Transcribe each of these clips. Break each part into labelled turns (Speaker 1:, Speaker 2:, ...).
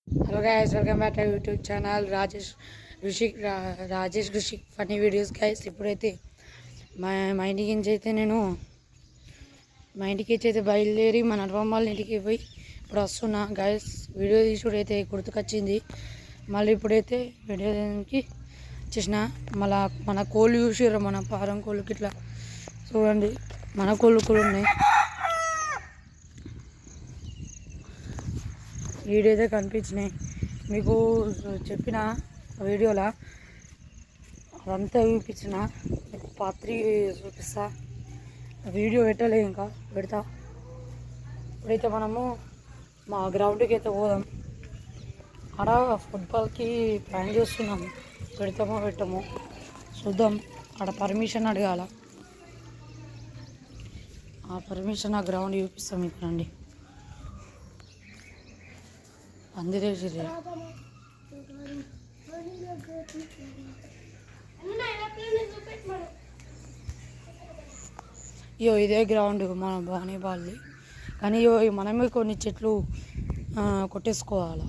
Speaker 1: Hello guys, welcome back to YouTube channel Rajesh Rishik funny videos. Guys ఇప్పుడైతే మా ఇంటికి నుంచి అయితే బయలుదేరి మన నర్వమ్మ వాళ్ళ ఇంటికి పోయి ఇప్పుడు వస్తున్నా. గైస్ వీడియో తీసుడైతే గుర్తుకొచ్చింది. మళ్ళీ ఇప్పుడైతే వీడియోకి చేసిన మళ్ళీ మన కోళ్ళు చూసిర్రు, మన పారం కోళ్ళకి ఇట్లా చూడండి, మన కోళ్ళు కూడా ఉన్నాయి. వీడియో కనిపించినాయి మీకు చెప్పిన వీడియోలో, అదంతా చూపించిన మీకు పాత్రి చూపిస్తా. వీడియో పెట్టలే, ఇంకా పెడతా. ఇప్పుడైతే మనము మా గ్రౌండ్కి అయితే పోదాం. ఆడ ఫుట్బాల్కి ప్లాన్ చేస్తున్నాము, పెడతామో పెట్టమో చూద్దాం. ఆడ పర్మిషన్ అడగాల, ఆ పర్మిషన్ ఆ గ్రౌండ్ చూపిస్తాం. మీకు రండి. పందిరేసి ఇదే గ్రౌండ్ మన వాలీబాల్ది. కానీ మనమే కొన్ని చెట్లు కొట్టేసుకోవాలి.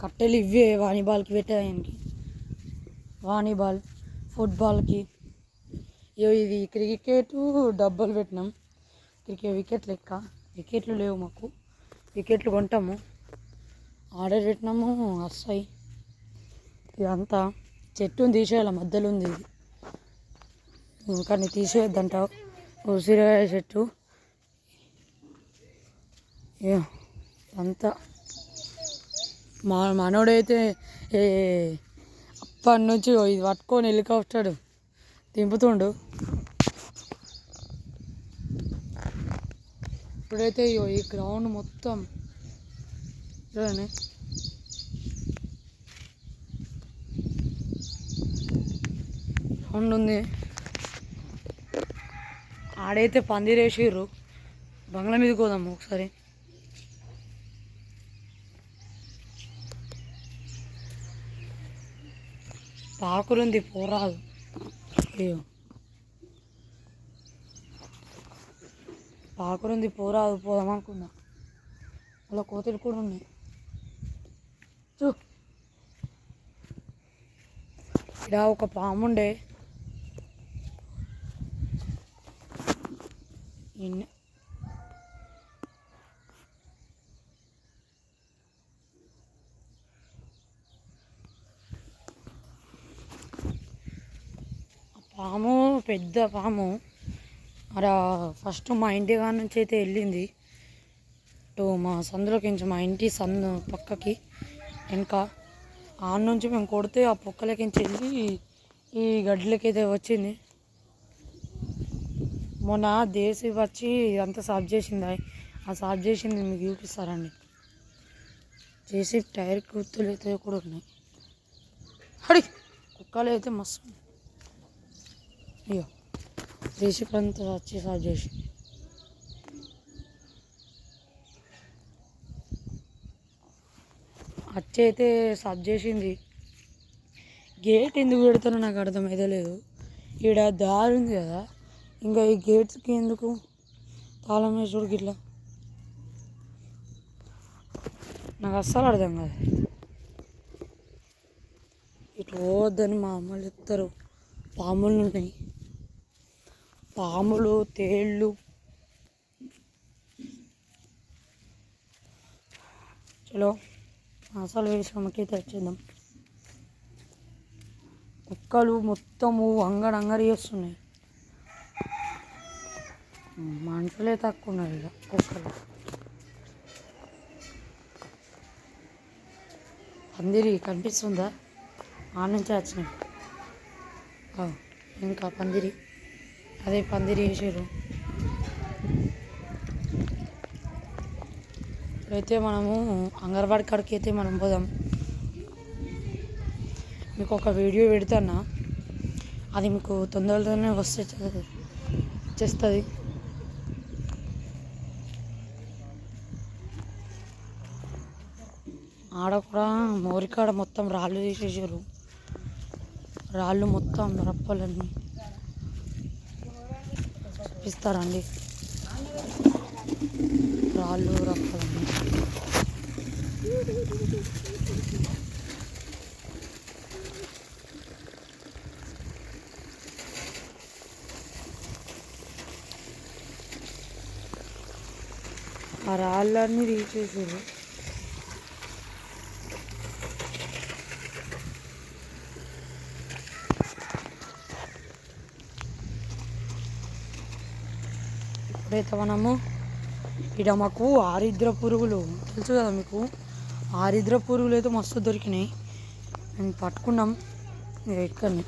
Speaker 1: కట్టెలు ఇవే వాలీబాల్కి పెట్టడానికి, వాలీబాల్ ఫుట్బాల్కి. ఇది క్రికెట్ డబ్బాలు పెట్టినాం. వికెట్ లెక్క వికెట్లు లేవు మాకు, వికెట్లు కొంటాము, ఆర్డర్ పెట్టినాము వస్తాయి. ఇదంతా చెట్టుని తీసేయాలి, మధ్యలో ఉంది ఇది, కానీ తీసేయద్దంటావు. ఉసిరికాయ చెట్టు అంతా. మనోడైతే అప్పటి నుంచి ఇది పట్టుకొని హెలికాప్టర్ దింపుతుండు. ఇప్పుడైతే ఈ గ్రౌండ్ మొత్తం చూడండి, గ్రౌండ్ ఉంది. ఆడైతే పందిరేసిర్రు. బంగ్లా మీదకి పోదాము ఒకసారి. పాకులుంది, పోరాదు. పాకురుంది, పోరాదు. పోదామనుకున్నా, అలా కోతులు కూడా ఉన్నాయి. ఇక్కడ ఒక పాము ఉండే, పాము పెద్ద పాము. అలా ఫస్ట్ మా ఇంటి కాడ నుంచి అయితే వెళ్ళింది మా సందులోకి, మా ఇంటి సందు పక్కకి వెనక. ఆడ నుంచి మేము కొడితే ఆ పొక్కలకించి వెళ్ళి ఈ గడ్డలకైతే వచ్చింది. మొన్న దేశీ వచ్చి అంతా సాఫ్ చేసింది. ఆ సాఫ్ చేసింది మీకు చూపిస్తారండి. జేసీ టైర్ గుర్తులు అయితే కూడా ఉన్నాయి. హడి కుక్కలు అయితే మస్తు. అయ్యో, జేసీపీ అంతా వచ్చి సాఫ్ చేసి అయితే సాఫ్ చేసింది. గేట్ ఎందుకు పెడతానో నాకు అర్థమైతే లేదు. ఈడ దారి ఉంది కదా, ఇంకా ఈ గేట్స్కి ఎందుకు తాళం వేసుడికి ఇట్లా నాకు అస్సలు అర్థం కాదు. ఇట్లా పోవద్దని మా అమ్మలు చెప్తారు. పాములు ఉన్నాయి, పాములు, తేళ్ళు. చలో మసాలా వేసామకి తెచ్చేద్దాం. కుక్కలు మొత్తము అంగడి చేస్తున్నాయి. మనుషులే తక్కువ ఉన్నారు ఇక కుక్కలు. పందిరి కనిపిస్తుందా? ఆ నుంచే వచ్చినాయి. ఇంకా పందిరి, అదే పందిరి వేసారు. ఇప్పుడైతే మనము అంగన్వాడి కాడికి అయితే మనం పోదాం. మీకు ఒక వీడియో పెడతానా, అది మీకు తొందరలోనే వచ్చేస్తుంది. ఆడ కూడా మోరికాడ మొత్తం రాళ్ళు తీసేసారు. రాళ్ళు మొత్తం రప్పలన్నీ చూపిస్తారండి. రాళ్ళు రప్పాలని ఆ రాళ్ళన్నీ తీసేసారు. ఇప్పుడైతే మనము ఇక్కడ మాకు ఆరిద్ర పురుగులు తెలుసు కదా మీకు, ఆరిద్ర పురుగులు అయితే మస్తు దొరికినాయి. మేము పట్టుకున్నాం ఇక్కడనే.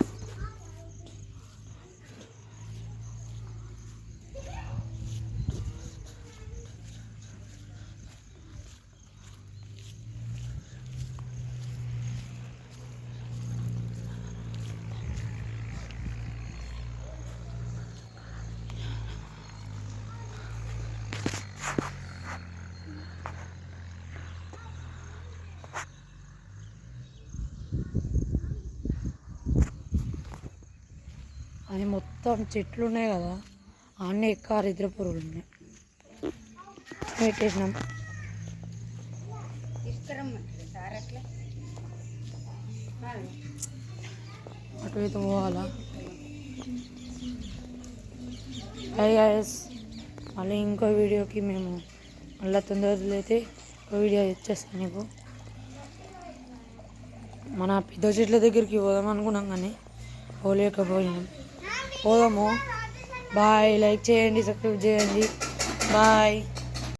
Speaker 1: అది మొత్తం చెట్లు ఉన్నాయి కదా, అన్నీ ఎక్కువ ఆరిద్ర పురుగులు ఉన్నాయి. పెట్టేసినాం. అటు అయితే పోవాలా. హాయ్ గైస్, మళ్ళీ ఇంకో వీడియోకి మేము మళ్ళీ తొందరలో అయితే ఒక వీడియో ఇచ్చేస్తాను నీకు. మన పెద్ద చెట్ల దగ్గరికి పోదాం అనుకున్నాం కానీ పోలేకపోయినాం. పోదాము. బాయ్. లైక్ చేయండి, సబ్స్క్రైబ్ చేయండి. బాయ్.